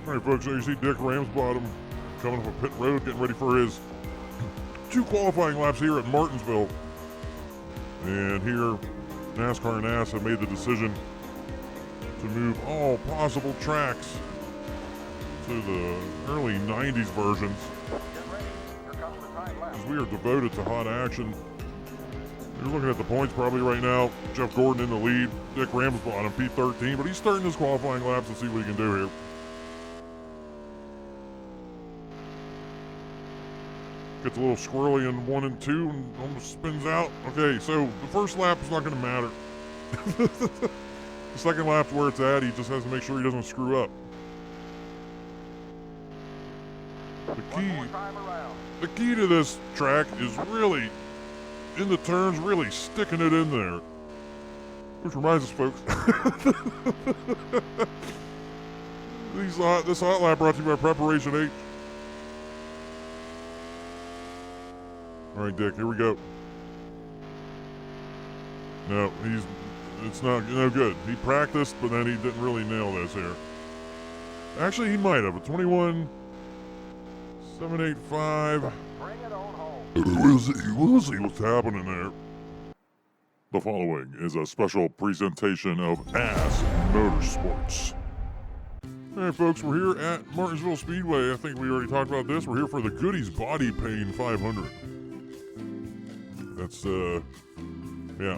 All right, folks, so you see Dick Ramsbottom coming up a pit road, getting ready for his 2 qualifying laps here at Martinsville. And here, NASCAR and NAS have made the decision to move all possible tracks to the early 90s versions. Because we are devoted to hot action. You're looking at the points probably right now. Jeff Gordon in the lead, Dick Ramsbottom P13, but he's starting his qualifying laps to see what he can do here. Gets a little squirrely in 1 and 2 and almost spins out. Okay, so the first lap is not going to matter. The second lap's where it's at. He just has to make sure he doesn't screw up. The key to this track is really, in the turns, really sticking it in there. Which reminds us, folks. This hot lap brought to you by Preparation H. All right, Dick, here we go. No, it's no good. He practiced, but then he didn't really nail this here. Actually, he might have. A 21.785. Bring it on home. We'll see what's happening there. The following is a special presentation of Ass Motorsports. All right, folks, we're here at Martinsville Speedway. I think we already talked about this. We're here for the Goody's Body Pain 500. That's, yeah.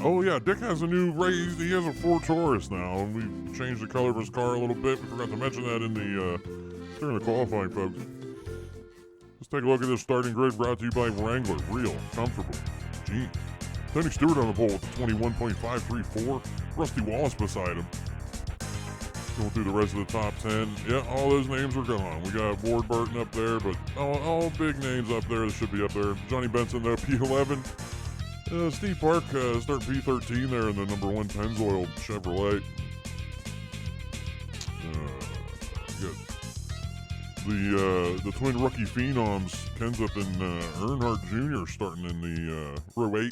Oh, yeah, Dick has a new race. He has a Ford Taurus now, and we've changed the color of his car a little bit. We forgot to mention that in the, during the qualifying, folks. Let's take a look at this starting grid brought to you by Wrangler. Real, comfortable, jeans. Tony Stewart on the pole with the 21.534. Rusty Wallace beside him. Going through the rest of the top 10. Yeah, all those names are gone. We got Ward Burton up there, but all big names up there that should be up there. Johnny Benson, though, P11. Steve Park starting P13 there in the number 1 Pennzoil Chevrolet. Good. The twin rookie phenoms, Kenseth and Earnhardt Jr. starting in the row 8.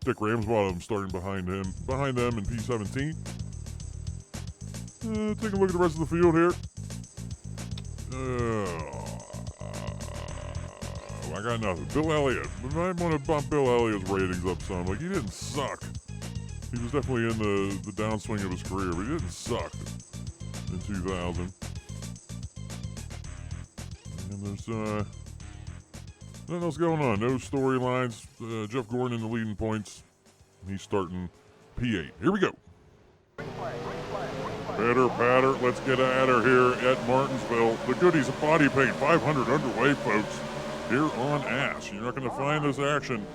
Dick Ramsbottom starting behind them in P17. Take a look at the rest of the field here. I got nothing. Bill Elliott. We might want to bump Bill Elliott's ratings up some. Like, he didn't suck. He was definitely in the downswing of his career, but he didn't suck in 2000. And there's nothing else going on. No storylines. Jeff Gordon in the leading points. He's starting P8. Here we go. Pitter patter. Let's get at her here at Martinsville. The Goody's Body Paint 500 underway, folks. Here on Ass. You're not going to find this action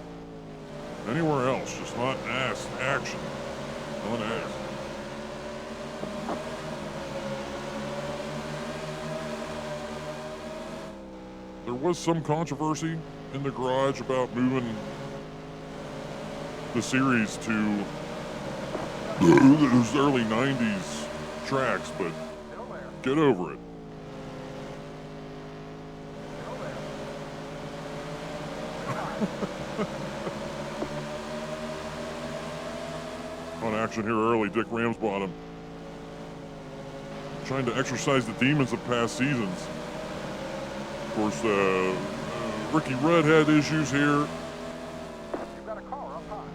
anywhere else. Just not Ass action on Ass. There was some controversy in the garage about moving the series to those early 90s tracks, but get over it. On action here early, Dick Ramsbottom trying to exorcise the demons of past seasons. Of course, Ricky Rudd had issues here.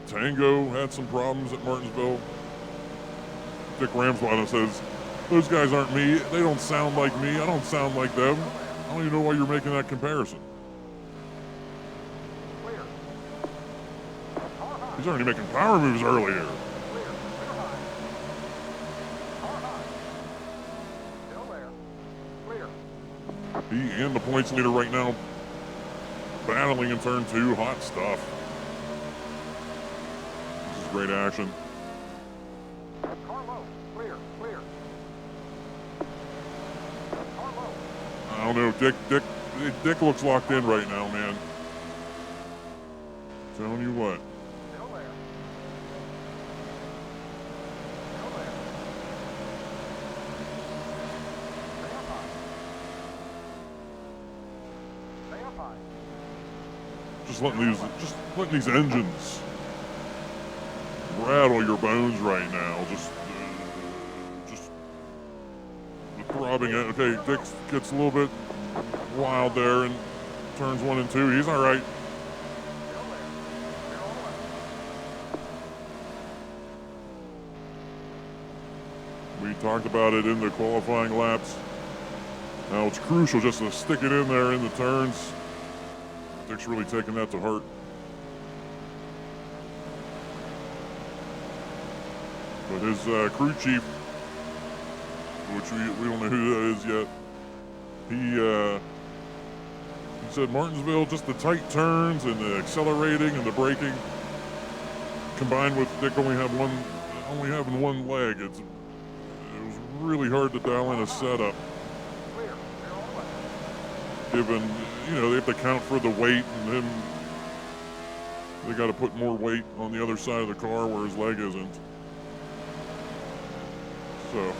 Tango had some problems at Martinsville. Dick Ramsbottom says, those guys aren't me. They don't sound like me. I don't sound like them. I don't even know why you're making that comparison. He's already making power moves earlier. He and the points leader right now battling in turn 2. Hot stuff. This is great action. I don't know. Dick looks locked in right now, man. Telling you what. Just letting these engines rattle your bones right now. Just the rubbing it. Okay, Dick gets a little bit wild there in turns 1 and 2. He's all right. We talked about it in the qualifying laps. Now it's crucial just to stick it in there in the turns. Dick's really taking that to heart. But his crew chief, which we don't know who that is yet, he said Martinsville, just the tight turns and the accelerating and the braking, combined with Dick only having one leg, it was really hard to dial in a setup. Given, they have to count for the weight, and then they got to put more weight on the other side of the car where his leg isn't. So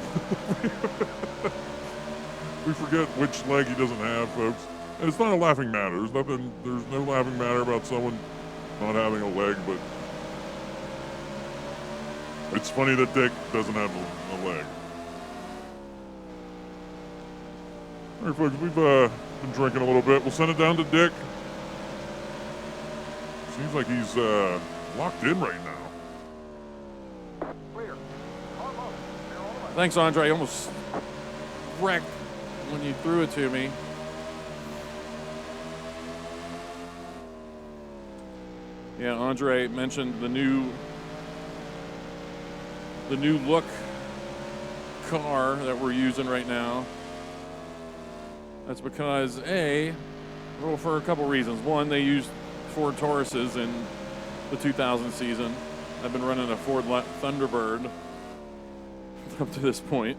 we forget which leg he doesn't have, folks. And it's not a laughing matter. There's no laughing matter about someone not having a leg, but it's funny that Dick doesn't have a leg. All right, folks, we've been drinking a little bit. We'll send it down to Dick. Seems like he's locked in right now. Thanks, Andre. Almost wrecked when you threw it to me. Yeah, Andre mentioned the new look car that we're using right now. That's because for a couple reasons. One, they used Ford Tauruses in the 2000 season. I've been running a Ford Thunderbird up to this point.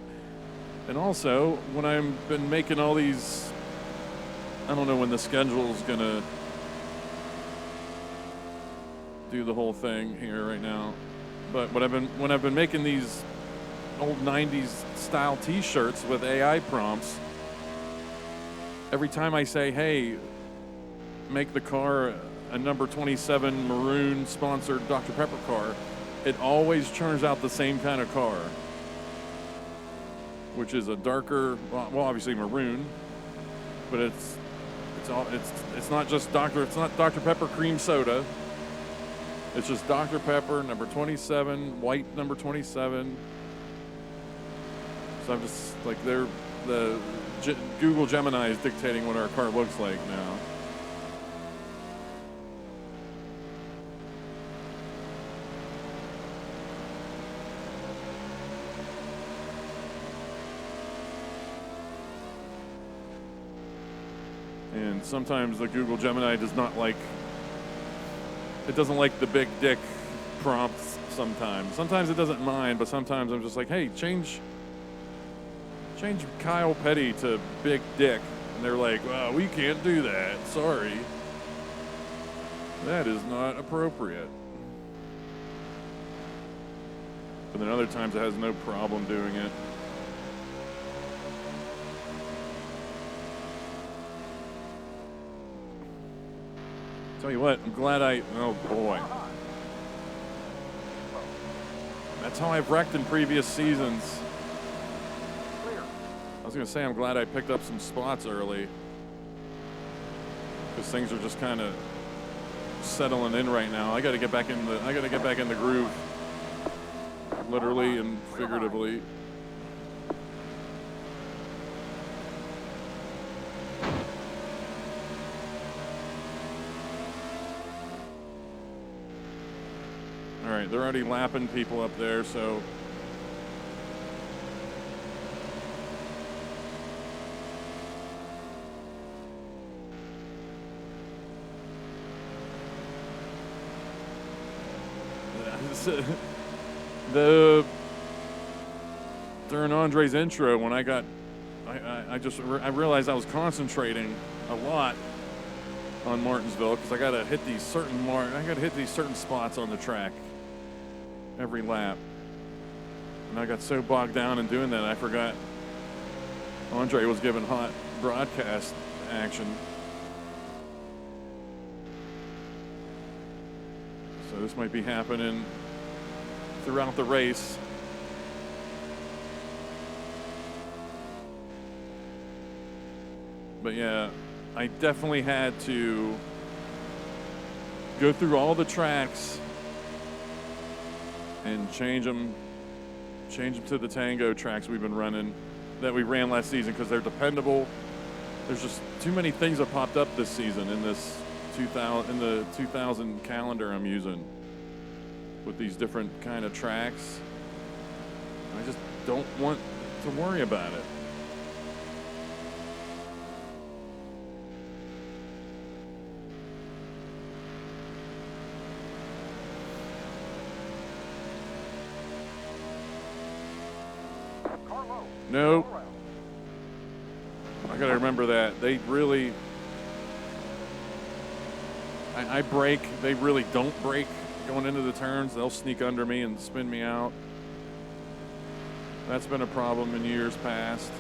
And also, when I've been making all these, I don't know when the schedule's gonna do the whole thing here right now, but when I've been making these old 90s style t-shirts with AI prompts, every time I say, hey, make the car a number 27 maroon sponsored Dr. Pepper car, it always churns out the same kind of car, which is a darker, well, obviously maroon, but it's not just it's not Dr. Pepper cream soda. It's just Dr. Pepper number 27, white number 27. So I'm just like, Google Gemini is dictating what our car looks like now. And sometimes the Google Gemini doesn't like the big dick prompts sometimes. Sometimes it doesn't mind, but sometimes I'm just like, hey, change Kyle Petty to Big Dick. And they're like, well, we can't do that. Sorry. That is not appropriate. But then other times it has no problem doing it. Tell you what, I'm glad oh boy. That's how I've wrecked in previous seasons. I was gonna say, I'm glad I picked up some spots early, because things are just kind of settling in right now. I gotta get back in the groove, literally and figuratively. All right, they're already lapping people up there, so during Andre's intro, when I realized I was concentrating a lot on Martinsville, because I got to hit these certain spots on the track every lap, and I got so bogged down in doing that I forgot Andre was giving hot broadcast action. So this might be happening throughout the race. But yeah, I definitely had to go through all the tracks and change them to the Tango tracks we've been running, that we ran last season, because they're dependable. There's just too many things that popped up this season in this 2000 calendar I'm using with these different kind of tracks. I just don't want to worry about it. Nope. I gotta remember that. They really, I brake. They really don't brake going into the turns. They'll sneak under me and spin me out. That's been a problem in years past.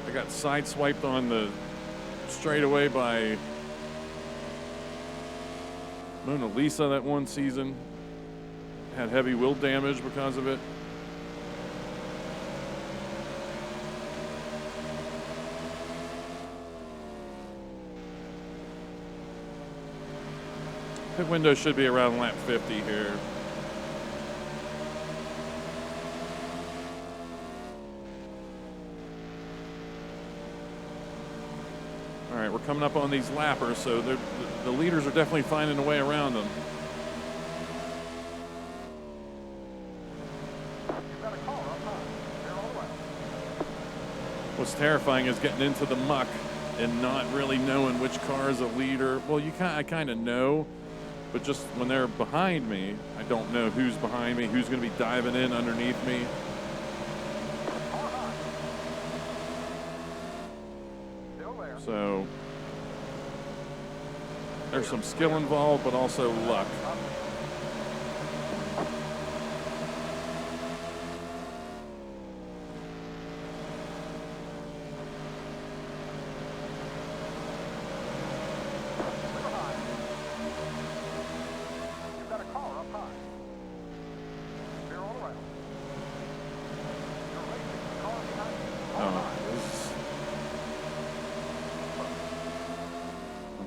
I got sideswiped on the straightaway by Mona Lisa that one season. Had heavy wheel damage because of it. Pit window should be around lap 50 here. All right, we're coming up on these lappers, so the leaders are definitely finding a way around them. What's terrifying is getting into the muck and not really knowing which car is a leader. Well, I kind of know, but just when they're behind me, I don't know who's behind me, who's going to be diving in underneath me. So there's some skill involved, but also luck.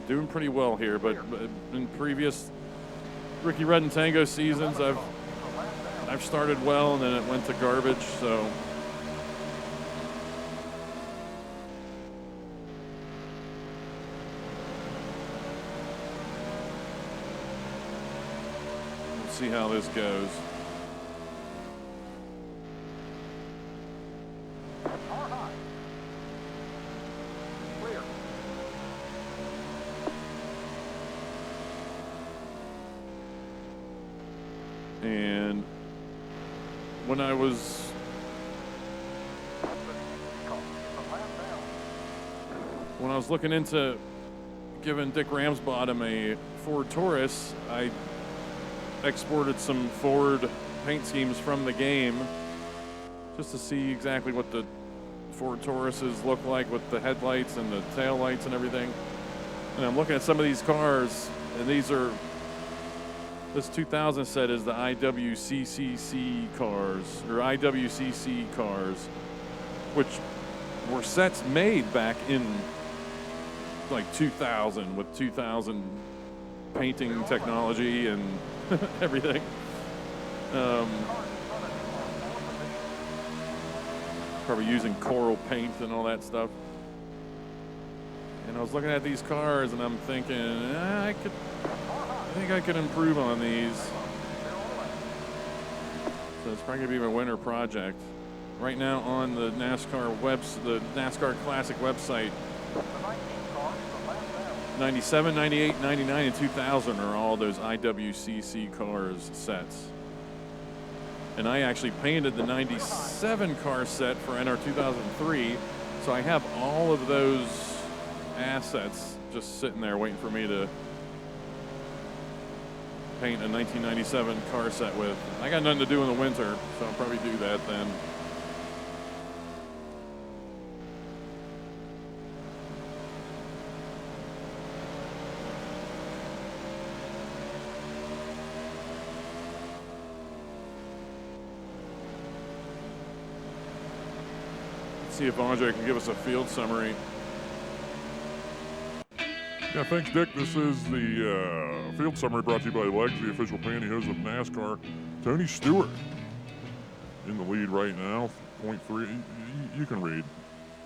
Doing pretty well here, but in previous Ricky Rudd and Tango seasons, I've started well and then it went to garbage. So we'll see how this goes. And when I was looking into giving Dick Ramsbottom a Ford Taurus, I exported some Ford paint schemes from the game just to see exactly what the Ford Tauruses look like with the headlights and the tail lights and everything. And I'm looking at some of these cars, and this 2000 set is the IWCCC cars, or IWCC cars, which were sets made back in like 2000 with 2000 painting technology and everything. Probably using coral paint and all that stuff. And I was looking at these cars and I'm thinking, I think I could improve on these. So it's probably gonna be my winter project. Right now on the the NASCAR Classic website, 97, 98, 99, and 2000 are all those IWCC cars sets. And I actually painted the 97 car set for NR 2003, so I have all of those assets just sitting there waiting for me to paint a 1997 car set with. I got nothing to do in the winter, so I'll probably do that then. see if Andre can give us a field summary. Yeah, thanks, Dick. This is the field summary brought to you by Legs, the official pantyhose of NASCAR. Tony Stewart in the lead right now, 0.3. You can read.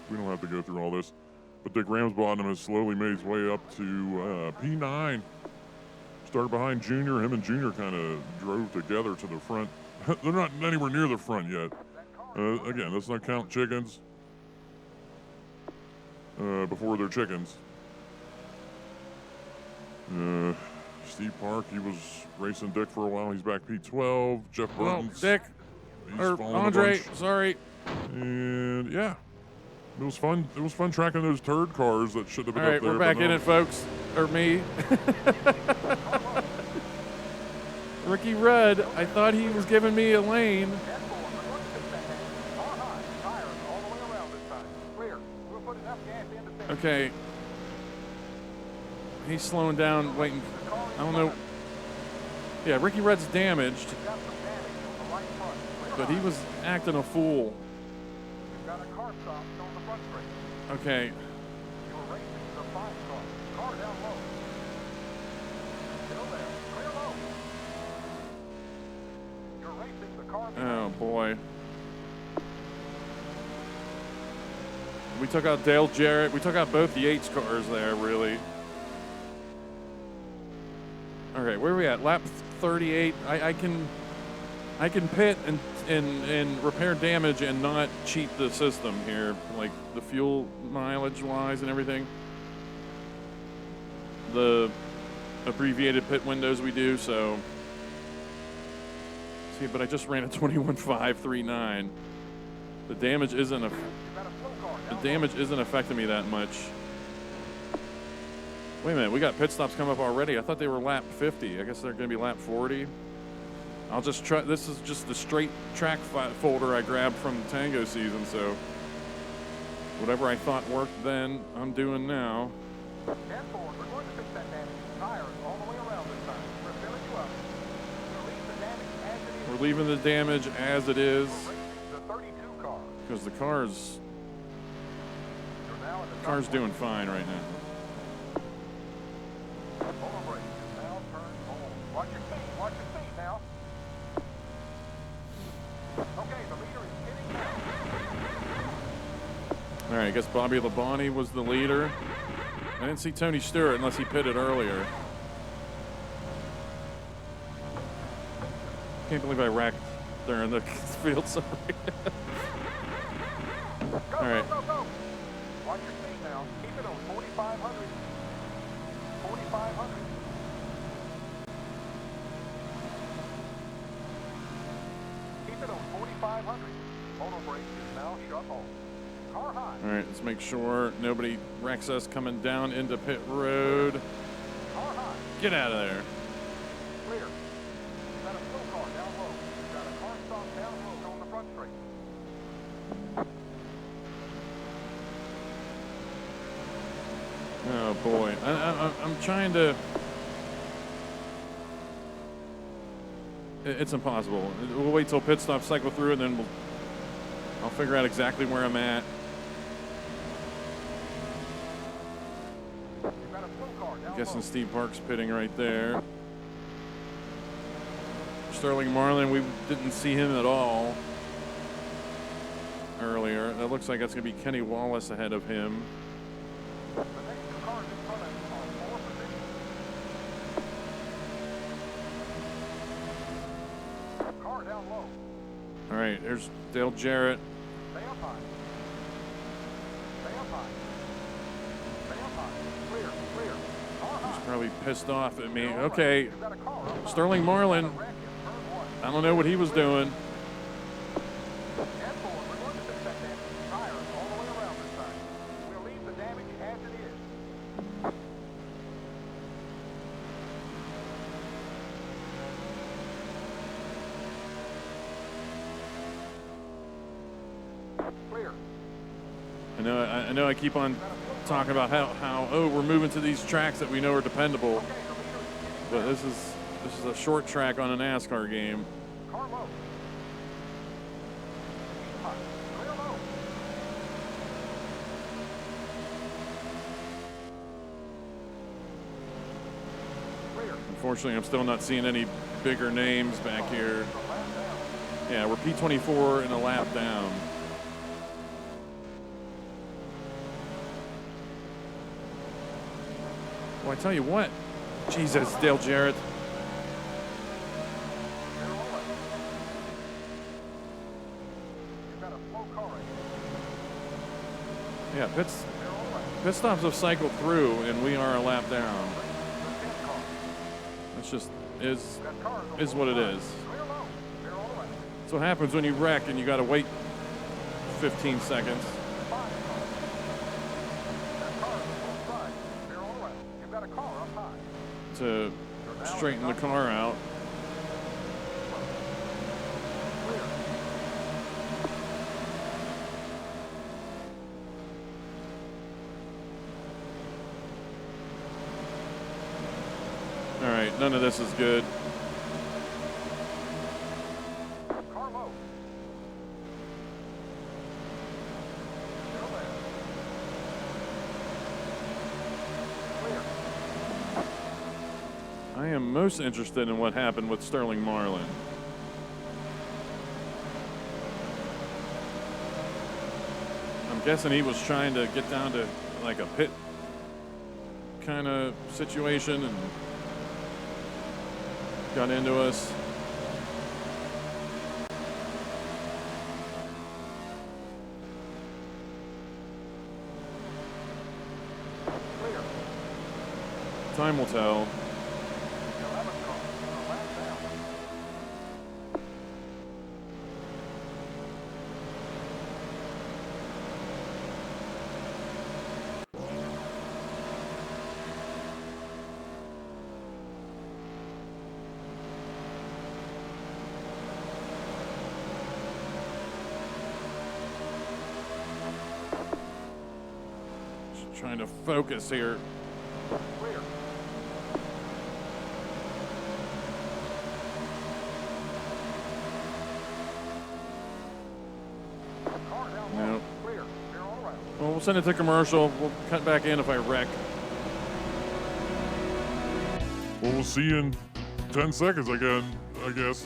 We don't have to go through all this. But Dick Ramsbottom has slowly made his way up to P9. Started behind Junior. Him and Junior kind of drove together to the front. They're not anywhere near the front yet. Again, let's not count chickens before they're chickens. Steve Park, he was racing Dick for a while. He's back P12. Jeff Burton's. Dick. Or Andre, sorry. And yeah, it was fun. It was fun tracking those turd cars that should have been all right, up there. We're back in it, folks. Or me. Ricky Rudd, I thought he was giving me a lane. Okay. He's slowing down, waiting. I don't know. Yeah, Ricky Rudd's damaged. But he was acting a fool. Okay. Oh, boy. We took out Dale Jarrett. We took out both the Yates cars there, really. All right, where are we at? Lap 38. I can pit and repair damage and not cheat the system here, like the fuel mileage-wise and everything. The abbreviated pit windows we do, so... See, but I just ran a 21.539. The damage isn't affecting me that much. Wait a minute, we got pit stops coming up already. I thought they were lap 50. I guess they're going to be lap 40. I'll just try. This is just the straight track folder I grabbed from the Tango season, so whatever I thought worked then, I'm doing now. We're leaving the damage as it is because the car's doing fine right now. All right, I guess Bobby Labonte was the leader. I didn't see Tony Stewart unless he pitted earlier. Can't believe I wrecked during the field summary. All right. Go. Watch your speed now. Keep it on 4,500. 4,500. Keep it on 4,500. Motor brake is now shut off. Car high. All right, let's make sure nobody wrecks us coming down into pit road. Car high. Get out of there. Clear. You've got a slow car down low. You've got a car stop down low on the front straight. Oh boy, I'm trying to. It's impossible. We'll wait till pit stop cycle through, and then I'll figure out exactly where I'm at. I'm guessing Steve Park's pitting right there. Sterling Marlin, we didn't see him at all earlier. It looks like that's going to be Kenny Wallace ahead of him. All right, here's Dale Jarrett. Stay up high. Stay up high. Stay up high. Clear. He's probably pissed off at me. Okay, Sterling Marlin. I don't know what he was doing. I know I keep on talking about how we're moving to these tracks that we know are dependable, but this is a short track on a NASCAR game. Unfortunately, I'm still not seeing any bigger names back here. Yeah, we're P24 and a lap down. Well, I tell you what. Jesus, Dale Jarrett. Yeah, pit stops have cycled through, and we are a lap down. It's just is what it is. That's what happens when you wreck and you got to wait 15 seconds. To straighten the car out. All right, none of this is good. I am most interested in what happened with Sterling Marlin. I'm guessing he was trying to get down to like a pit kind of situation and got into us. Time will tell. Trying to focus here. No. Well, we'll send it to commercial. We'll cut back in if I wreck. Well, we'll see you in 10 seconds again, I guess.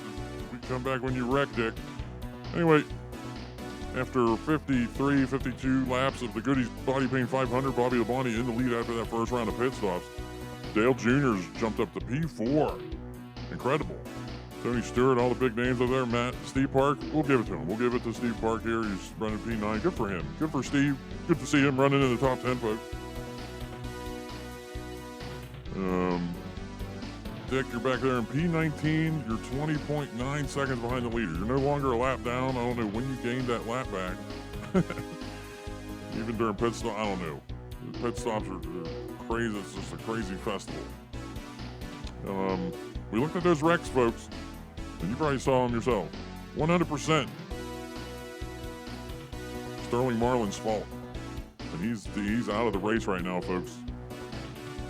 We come back when you wreck, Dick. Anyway, after 53, 52 laps of the Goody's Body Paint 500, Bobby Labonte in the lead after that first round of pit stops. Dale Jr.'s jumped up to P4. Incredible. Tony Stewart, all the big names over there. Steve Park, we'll give it to him. We'll give it to Steve Park here. He's running P9. Good for him. Good for Steve. Good to see him running in the top 10, folks. Dick, you're back there in P19. You're 20.9 seconds behind the leader. You're no longer a lap down. I don't know when you gained that lap back. Even during pit stop, I don't know. The pit stops are crazy. It's just a crazy festival. We looked at those wrecks, folks, and you probably saw them yourself. 100% Sterling Marlin's fault. And he's out of the race right now, folks.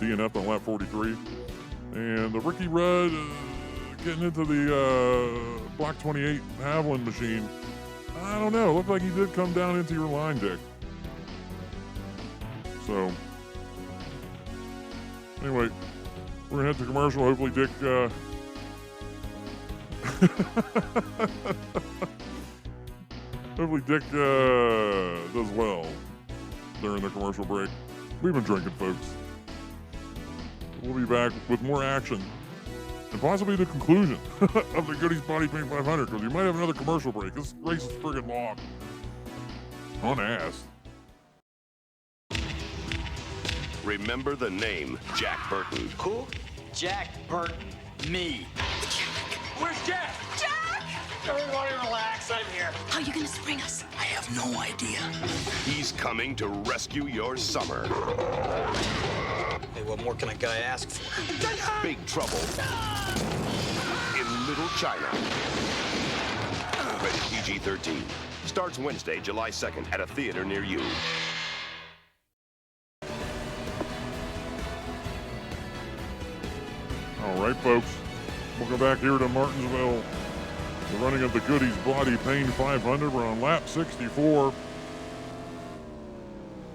DNF on lap 43. And the Ricky Rudd getting into the Block 28 Haviland machine. I don't know. It looked like he did come down into your line, Dick. So, anyway, we're going to head to commercial. Hopefully, Dick... hopefully, Dick does well during the commercial break. We've been drinking, folks. We'll be back with more action and possibly the conclusion of the Goody's Body Paint 500 because you might have another commercial break. This race is friggin' long. On ass. Remember the name Jack Burton. Who? Jack Burton. Me. Where's Jack? Jack! Everybody relax, I'm here. How are you gonna spring us? I have no idea. He's coming to rescue your summer. Hey, what more can a guy ask for? Big Trouble in Little China. Rated PG-13. Starts Wednesday, July 2nd at a theater near you. All right, folks. We'll go back here to Martinsville. The running of the Goody's Body Paint 500. We're on lap 64.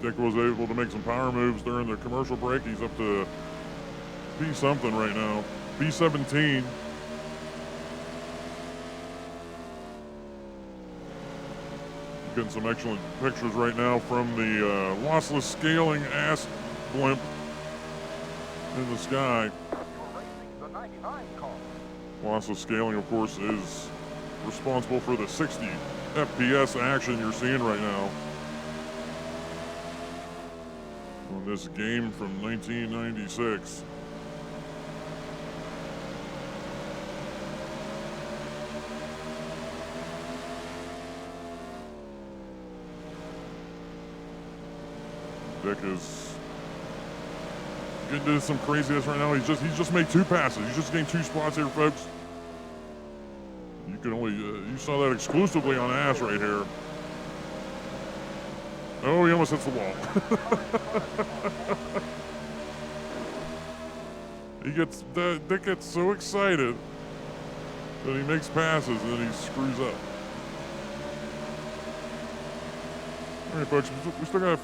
Dick was able to make some power moves during the commercial break. He's up to P something right now. B-17. Getting some excellent pictures right now from the lossless scaling ass blimp in the sky. You're racing the 99 car. Lossless scaling, of course, is responsible for the 60 FPS action you're seeing right now on this game from 1996. Dick is getting into some craziness right now. He's just made 2 passes. He's just gained 2 spots here, folks. You can only you saw that exclusively on ass right here. Oh, he almost hits the wall. Dick gets so excited that he makes passes and then he screws up. All right, folks, we still got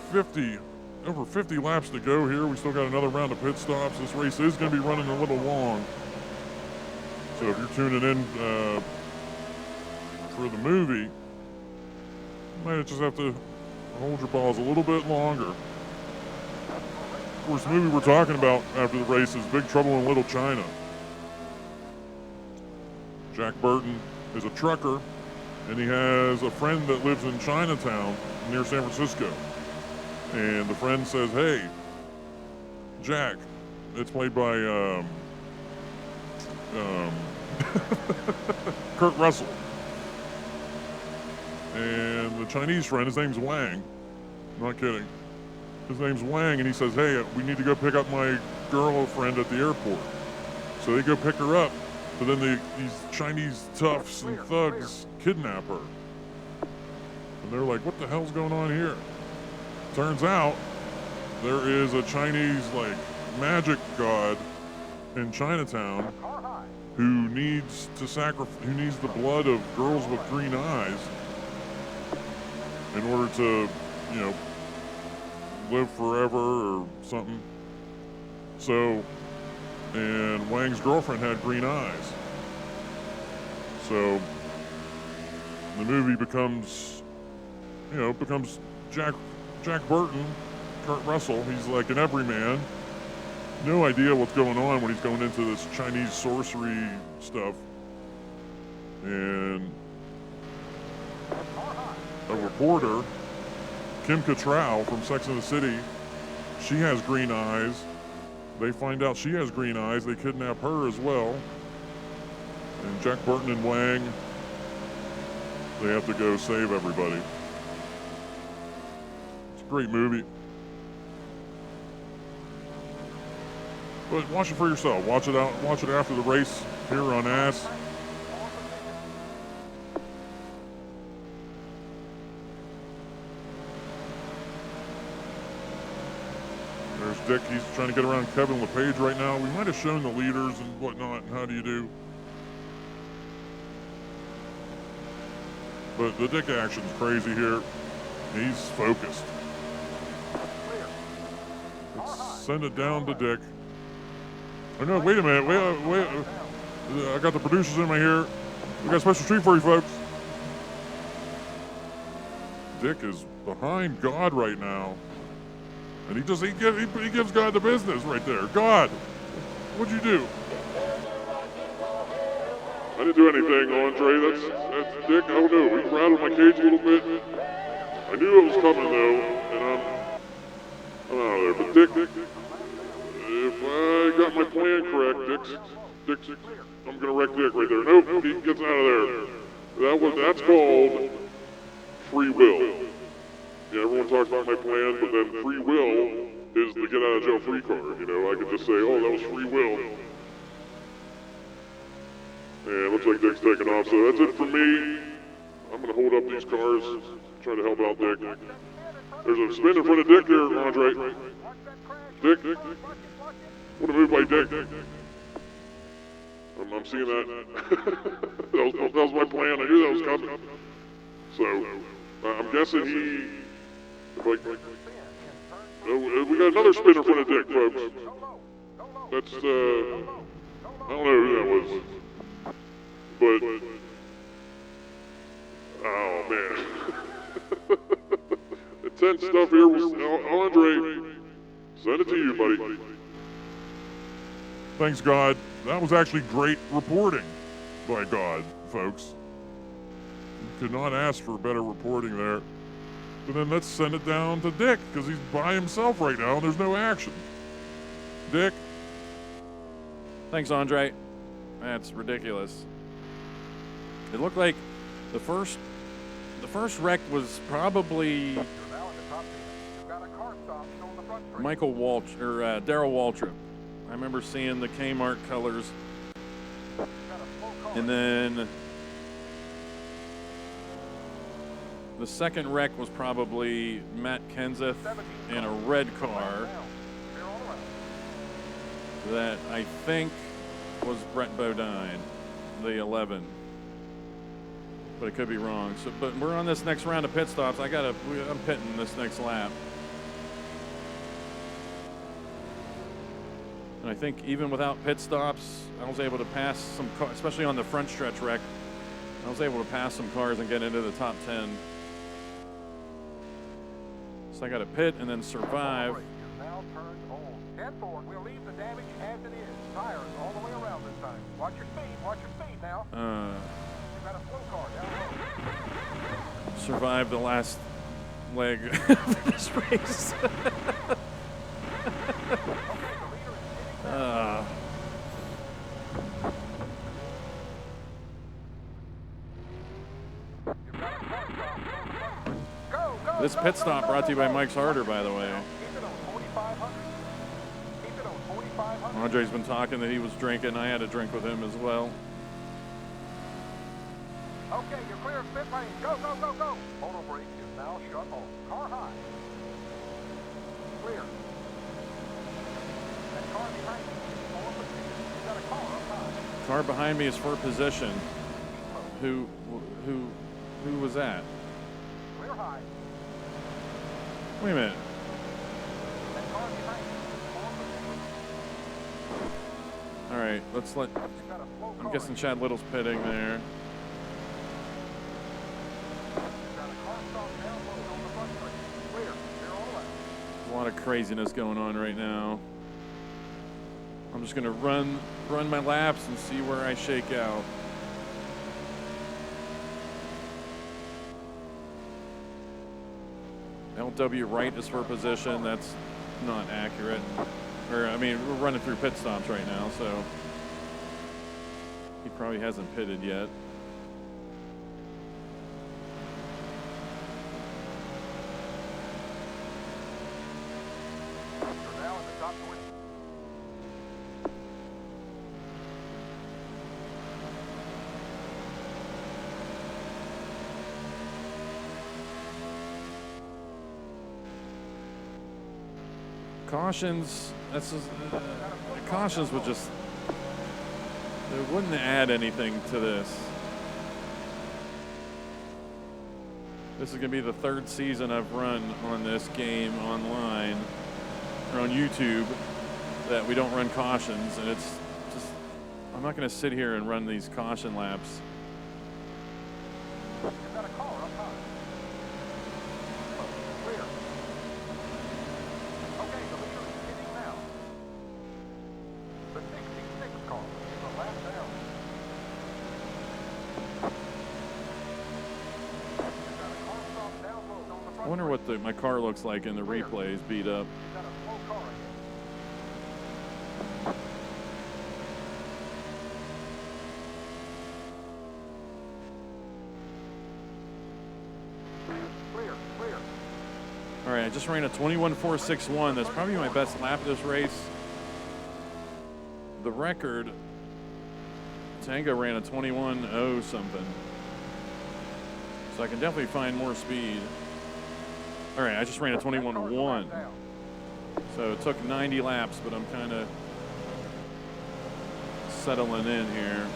over 50 laps to go here. We still got another round of pit stops. This race is going to be running a little long. So if you're tuning in for the movie, you might just have to hold your balls a little bit longer. Of course, the movie we're talking about after the race is Big Trouble in Little China. Jack Burton is a trucker, and he has a friend that lives in Chinatown near San Francisco. And the friend says, "Hey, Jack," it's played by Kurt Russell. And the Chinese friend, his name's Wang. I'm not kidding. His name's Wang, and he says, "Hey, we need to go pick up my girlfriend at the airport." So they go pick her up, but then these Chinese toughs and thugs kidnap her. And they're like, "What the hell's going on here?" Turns out there is a Chinese magic god in Chinatown who needs the blood of girls with green eyes in order to, live forever or something. So, and Wang's girlfriend had green eyes. So the movie becomes Jack Burton, Kurt Russell. He's like an everyman. No idea what's going on when he's going into this Chinese sorcery stuff. And a reporter, Kim Cattrall from Sex and the City, she has green eyes. They find out she has green eyes. They kidnap her as well. And Jack Burton and Wang, they have to go save everybody. Great movie. But watch it for yourself. Watch it after the race here on ASS. There's Dick. He's trying to get around Kevin LePage right now. We might have shown the leaders and whatnot and how do you do. But the Dick action's crazy here. He's focused. Let's send it down to Dick. Oh no, wait a minute. Wait. I got the producers in my ear. We got a special treat for you folks. Dick is behind God right now. And he gives God the business right there. God, what'd you do? I didn't do anything, Andre. That's Dick. Oh no, he rattled my cage a little bit. I knew it was coming though, and I'm out of there. But Dick, if I got my plan correct, Dick, I'm gonna wreck Dick right there. Nope, he gets out of there. That's called free will. Yeah, everyone talks about my plan, but then free will is the get out of jail free card. I could just say, oh, that was free will. And looks like Dick's taking off, so that's it for me. I'm gonna hold up these cars, try to help out Dick. There's a spin in front of Dick here, Andre. Dick, what a move by Dick. I'm seeing that. that was my plan. I knew that was coming. So, I'm guessing we got another spin in front of Dick, folks. don't know who that was. But, oh man. Intense stuff here. Andre, send it to you, buddy. Thanks, God. That was actually great reporting by God, folks. You could not ask for better reporting there. But then let's send it down to Dick, because he's by himself right now and there's no action. Dick? Thanks, Andre. That's ridiculous. It looked like the first wreck was probably You're now in the top 10. You've got a car stop on the front straight. Michael Walsh or Darrell Waltrip. I remember seeing the Kmart colors, You've got a slow car. and then the second wreck was probably Matt Kenseth 17 in a red car Now, clear all around. that I think was Brett Bodine, the 11. But it could be wrong. So, but we're on this next round of pit stops. I'm pitting this next lap. And I think even without pit stops, I was able to pass some cars, especially on the front stretch wreck. I was able to pass some cars and get into the top 10. So I got to pit and then survive. Brake is now turned on. 10-4. We'll leave the damage as it is. Tires all the way around this time. Watch your speed. Watch your speed now. You've got a slow car down low. Survive the last leg of this race. This pit stop brought to you by Mike's Harder, by the way. Keep it on 4,500. Keep it on 4,500. Andre's been talking that he was drinking. I had a drink with him as well. Okay, you're clear of pit lane. Go, go, go, go. Motor brake is now shut off. Car high. Clear. That car behind you is full of position. You got a car up high. Car behind me is for position. Who was that? Clear high. Wait a minute. That car behind you is full of position. All right, let's let. You've got a slow car. I'm guessing Chad Little's pitting there. You've got a car stop down low on the front straight. Clear. Clear all around. There's a lot of craziness going on right now. I'm just gonna run my laps and see where I shake out. LW right is for position. That's not accurate. Or I mean, we're running through pit stops right now, so he probably hasn't pitted yet. You're now in the top 20. Cautions. Cautions would just. They wouldn't add anything to this. This is going to be the third season I've run on this game online or on YouTube that we don't run cautions, and it's just. I'm not going to sit here and run these caution laps. You've got a car up high. Clear. Okay, the leader is hitting now. The 66 car is the last down. You've got a car stop down low on the front. I wonder what my car looks like in the replays beat up. You've got a slow car again. Clear, clear. All right, I just ran a 21.461. That's probably my best lap of this race. The record, Tango ran a 21.0 something. So I can definitely find more speed. All right, I just ran a 21.1. So it took 90 laps, but I'm kind of settling in here.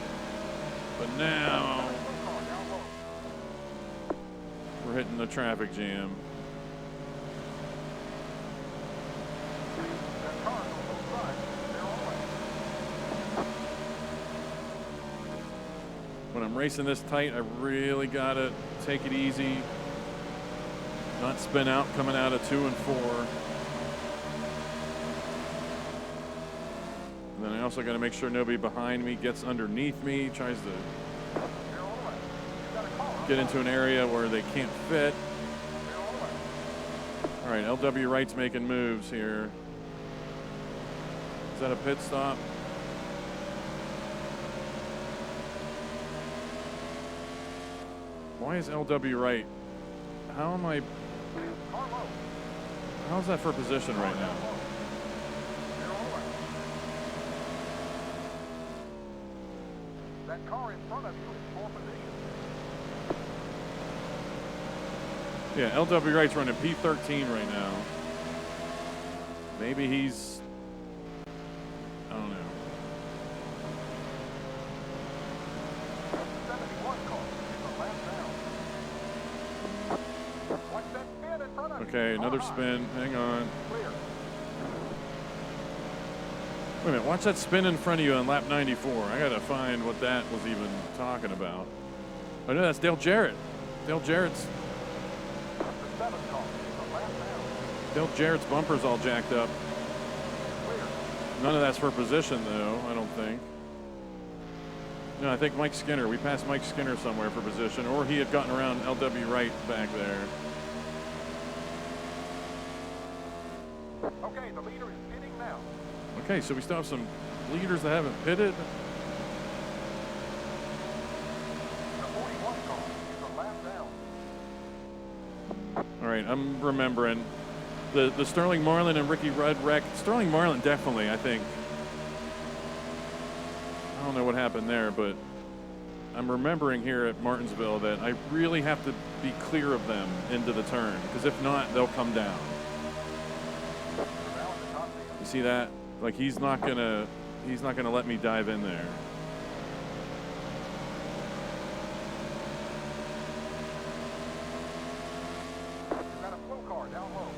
But now we're hitting the traffic jam. when I'm racing this tight, I really got to take it easy. Not spin out coming out of 2 and 4. And then I also got to make sure nobody behind me gets underneath me, tries to get into an area where they can't fit. All right, LW Wright's making moves here. Is that a pit stop? Why is LW Wright? How am I? How's that for position right now? That car in front of you is 4 positions. Yeah, LW Wright's running P13 right now. Maybe he's, I don't know. 71 car is the last down. Watch that spin in front of you. Okay, another spin. Hang on. Clear. Wait a minute, watch that spin in front of you on lap 94. I gotta find what that was even talking about. Oh no, that's Dale Jarrett. Dale Jarrett's bumper's all jacked up. None of that's for position though, I don't think. No, I think Mike Skinner. We passed Mike Skinner somewhere for position, or he had gotten around LW Wright back there. Okay, the leader is pitting now. Okay, so we still have some leaders that haven't pitted. The 41 car is the last down. All right, I'm remembering the Sterling Marlin and Ricky Rudd wreck. Sterling Marlin definitely, I think. I don't know what happened there, but I'm remembering here at Martinsville that I really have to be clear of them into the turn, because if not, they'll come down. You see that? Like he's not gonna let me dive in there. You've got a flow car down low.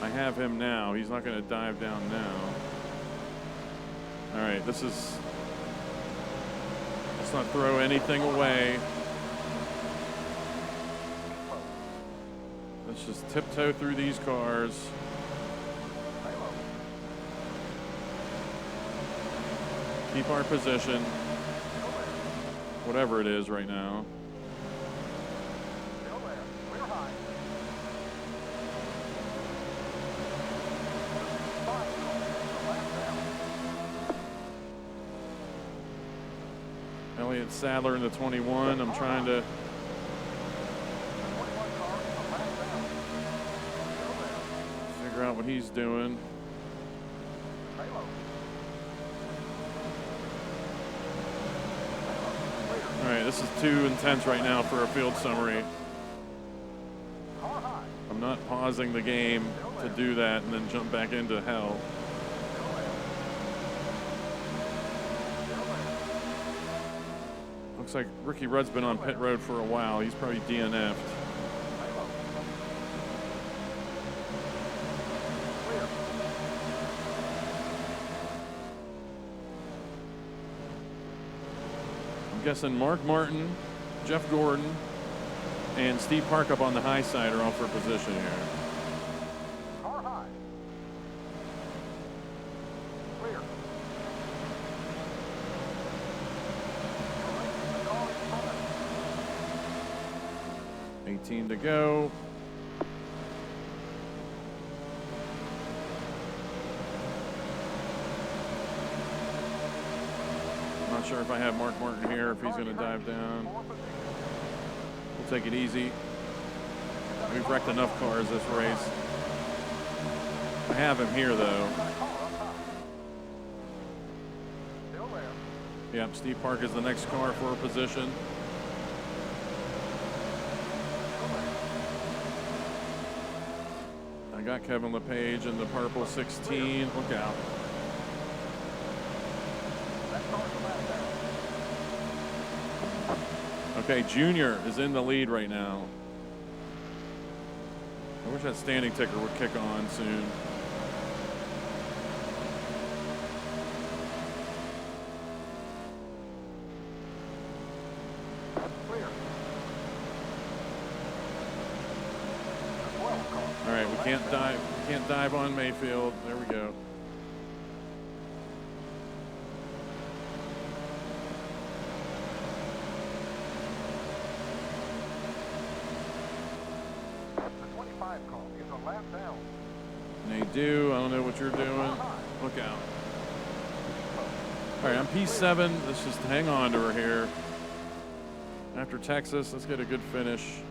I have him now. He's not gonna dive down now. All right, let's not throw anything away. Let's just tiptoe through these cars. Keep our position, whatever it is right now. Still there. Clear high. 5 car is the last down. Elliott Sadler in the 21. I'm trying to 41 car is the last down. Still there. figure out what he's doing. Stay low. All right, this is too intense right now for a field summary. Car high. I'm not pausing the game to do that and then jump back into hell. Still there. Still there. Looks like Ricky Rudd's been on pit road for a while. He's probably DNF'd. Stay low. Clear. I'm guessing Mark Martin, Jeff Gordon, and Steve Park up on the high side are all for position here. Car high. Clear. You're racing the car in front of you. 18 to go. Not sure if I have Mark Martin here, if he's going to dive down. 4 positions. We'll take it easy. We've wrecked enough cars this race. I have him here, though. Got a car up top. Still there. Yep, Steve Park is the next car for a position. I got Kevin LePage in the purple 16. Look out. That car's the last down. Okay, Junior is in the lead right now. I wish that standing ticker would kick on soon. Clear. All right, we can't dive. We can't dive on Mayfield. There we go. The 25 car is a lap down. They do. I don't know what you're doing. Look out. All right, I'm P7. Let's just hang on to her here. After Texas, let's get a good finish.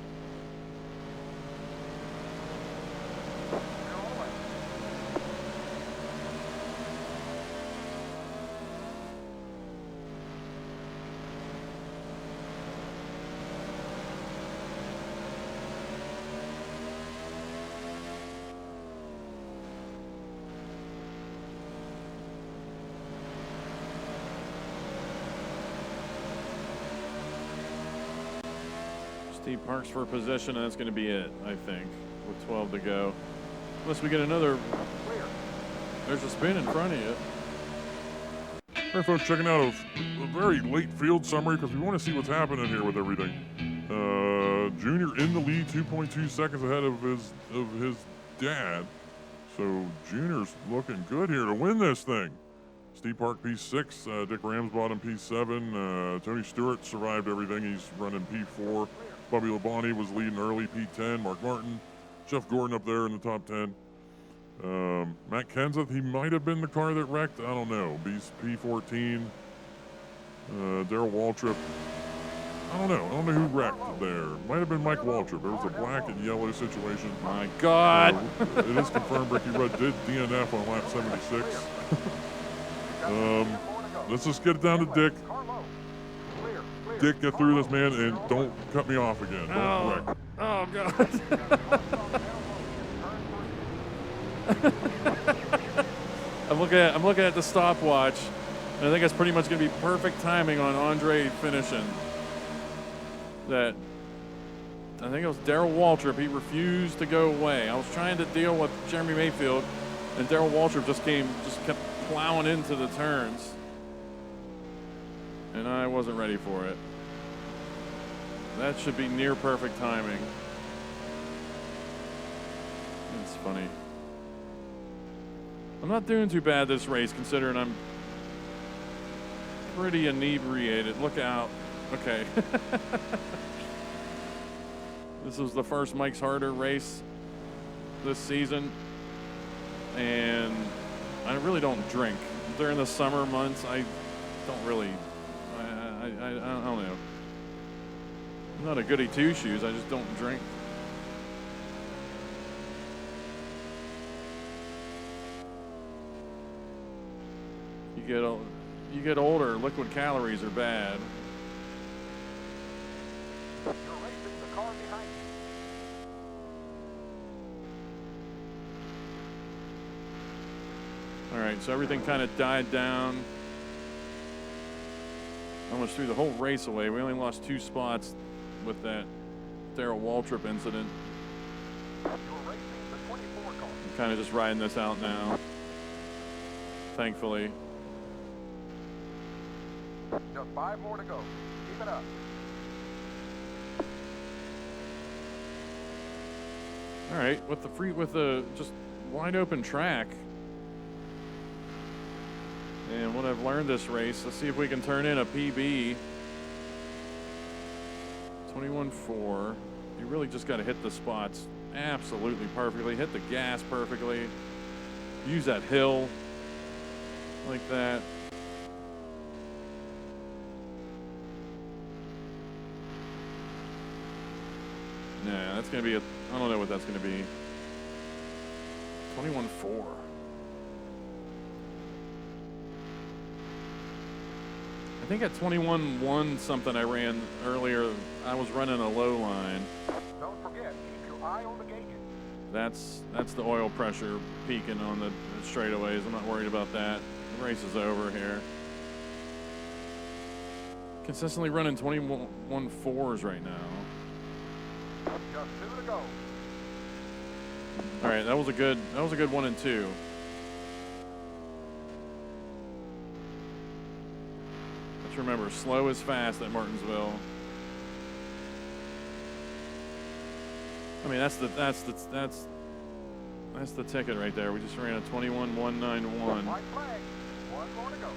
Steve parks for a position, and that's going to be it, I think, with 12 to go. Unless we get another. There's a spin in front of you. All right, folks, checking out a very late field summary because we want to see what's happening here with everything. Junior in the lead, 2.2 seconds ahead of his dad. So Junior's looking good here to win this thing. Steve Park P6, Dick Ramsbottom P7, Tony Stewart survived everything. He's running P4. Bobby Labonte was leading early, P10. Mark Martin, Jeff Gordon up there in the top 10. Matt Kenseth, he might have been the car that wrecked. I don't know. P14. Darrell Waltrip. I don't know who wrecked there. Might have been Mike Waltrip. There was a black and yellow situation. My God. It is confirmed Ricky Rudd did DNF on lap 76. Let's just get it down to Dick. Dick, get through this, man, and don't cut me off again. Don't wreck. Oh, God. I'm looking at the stopwatch, and I think it's pretty much going to be perfect timing on Andre finishing. That I think it was Darrell Waltrip. He refused to go away. I was trying to deal with Jeremy Mayfield, and Darrell Waltrip just kept plowing into the turns, and I wasn't ready for it. That should be near perfect timing. It's funny. I'm not doing too bad this race, considering I'm pretty inebriated. Look out. Okay. This was the first Mike's Harder race this season, and I really don't drink. During the summer months, I don't really, I don't know. I'm not a goody two-shoes, I just don't drink. You get older, liquid calories are bad. You're racing the car behind you. All right, so everything kind of died down. Almost threw the whole race away. We only lost 2 spots with that Darrell Waltrip incident. You're racing the 24 car. I'm kind of just riding this out now, thankfully. Just 5 more to go. Keep it up. All right, with the just wide open track, and what I've learned this race, let's see if we can turn in a PB. 21.4. You really just got to hit the spots absolutely perfectly. Hit the gas perfectly. Use that hill like that. Nah, that's going to be I don't know what that's going to be. 21.4. I think at 21.1 something I ran earlier, I was running a low line. Don't forget, keep your eye on the gauges. That's the oil pressure peaking on the straightaways. I'm not worried about that. The race is over here. Consistently running 21.4s right now. Just 2 to go. All right, that was a good 1 and 2. Let's remember, slow is fast at Martinsville. I mean, that's the ticket right there. We just ran a 21.191. White flag. 1 more to go.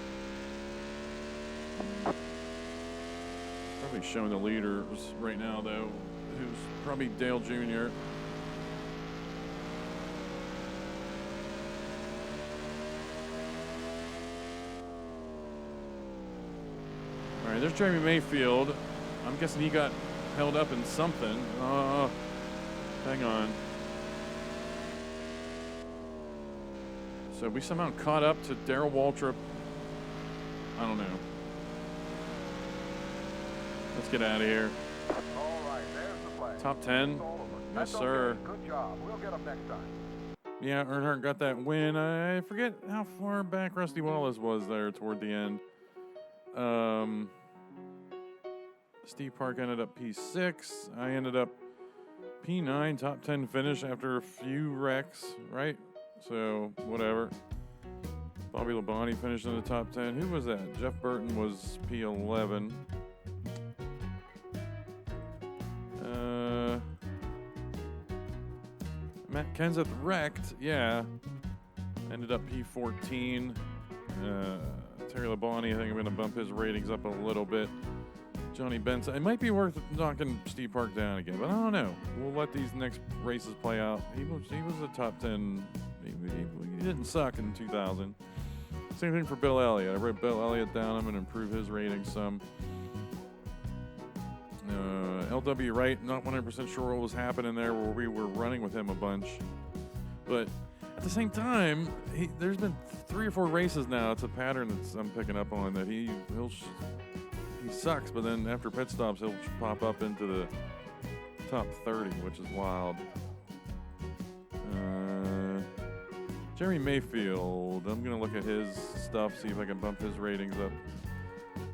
Probably showing the leaders right now, though, who's probably Dale Jr. All right, there's Jeremy Mayfield. I'm guessing he got held up in something. Hang on. So we somehow caught up to Darrell Waltrip. I don't know. Let's get out of here. All right, there's the flag. Top 10. It's all over. Yes, That's sir. Okay. Good job. We'll get them next time. Yeah, Earnhardt got that win. I forget how far back Rusty Wallace was there toward the end. Steve Park ended up P6. I ended up P9, top 10 finish after a few wrecks, right? So, whatever. Bobby Labonte finished in the top 10. Who was that? Jeff Burton was P11. Matt Kenseth wrecked, yeah. Ended up P14. Terry Labonte, I think I'm going to bump his ratings up a little bit. Johnny Benson, it might be worth knocking Steve Park down again, but I don't know. We'll let these next races play out. He was a top 10. He didn't suck in 2000. Same thing for Bill Elliott. I wrote Bill Elliott down. I'm going to improve his ratings some. LW Wright, not 100% sure what was happening there where we were running with him a bunch. But at the same time, there's been 3 or 4 races now. It's a pattern that I'm picking up on that he sucks, but then after pit stops, he'll pop up into the top 30, which is wild. Jeremy Mayfield, I'm going to look at his stuff, see if I can bump his ratings up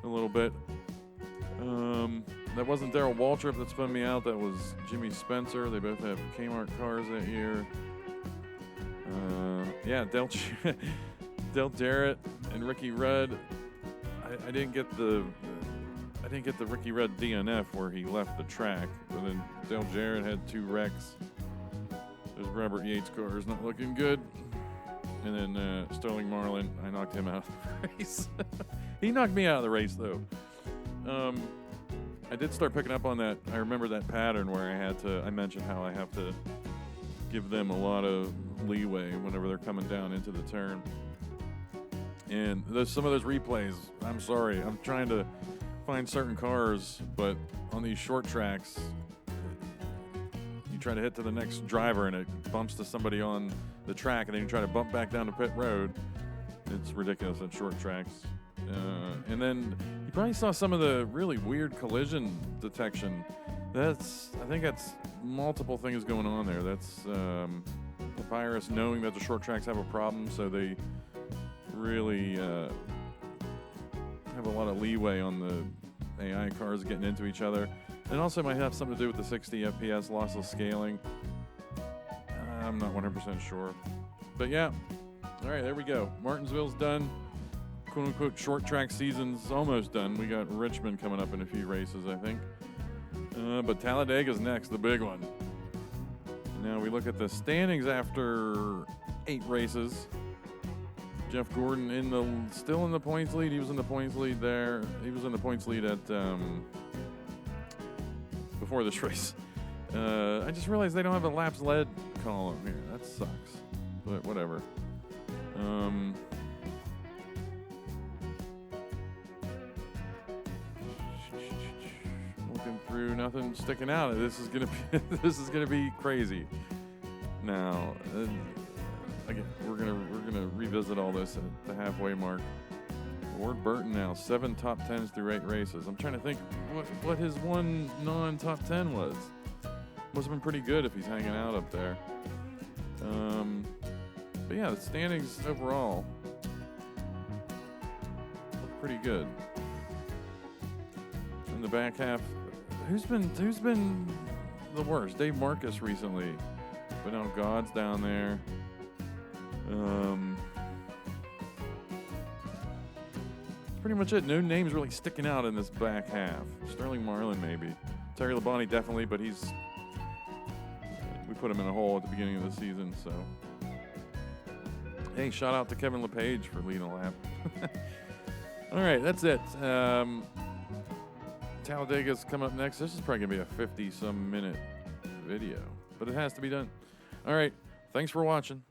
a little bit. That wasn't Darrell Waltrip that spun me out. That was Jimmy Spencer. They both have Kmart cars that year. Yeah, Dale Jarrett and Ricky Rudd. I didn't get the Ricky Rudd DNF where he left the track. But then Dale Jarrett had 2 wrecks. There's Robert Yates' car is not looking good. And then Sterling Marlin, I knocked him out of the race. He knocked me out of the race, though. I did start picking up on that. I remember that pattern where I mentioned how I have to give them a lot of leeway whenever they're coming down into the turn. And there's some of those replays. I'm sorry. I'm trying to find certain cars, but on these short tracks, you try to hit to the next driver and it bumps to somebody on the track, and then you try to bump back down to pit road. It's ridiculous at short tracks. And then you probably saw some of the really weird collision detection. I think that's multiple things going on there. That's Papyrus knowing that the short tracks have a problem, so they really have a lot of leeway on the AI cars getting into each other. And also might have something to do with the 60 FPS lossless scaling. I'm not 100% sure. But yeah, all right, there we go. Martinsville's done. Quote-unquote short track season's almost done. We got Richmond coming up in a few races, I think. But Talladega's next, the big one. Now we look at the standings after 8 races. Jeff Gordon still in the points lead. He was in the points lead there. He was in the points lead at before this race. I just realized they don't have a laps led column here. That sucks. But whatever. Looking through, nothing sticking out. This is gonna be crazy. Now, again, we're gonna revisit all this at the halfway mark. Ward Burton now 7 top 10s through 8 races. I'm trying to think what his one non-top 10 was. Must have been pretty good if he's hanging out up there. But yeah, the standings overall look pretty good. In the back half, who's been the worst? Dave Marcus recently. But now God's down there. That's pretty much it. No names really sticking out in this back half. Sterling Marlin, maybe. Terry Labonte, definitely, but we put him in a hole at the beginning of the season, so. Hey, shout out to Kevin LePage for leading a lap. All right, that's it. Talladega's coming up next. This is probably going to be a 50-some minute video, but it has to be done. All right, thanks for watching.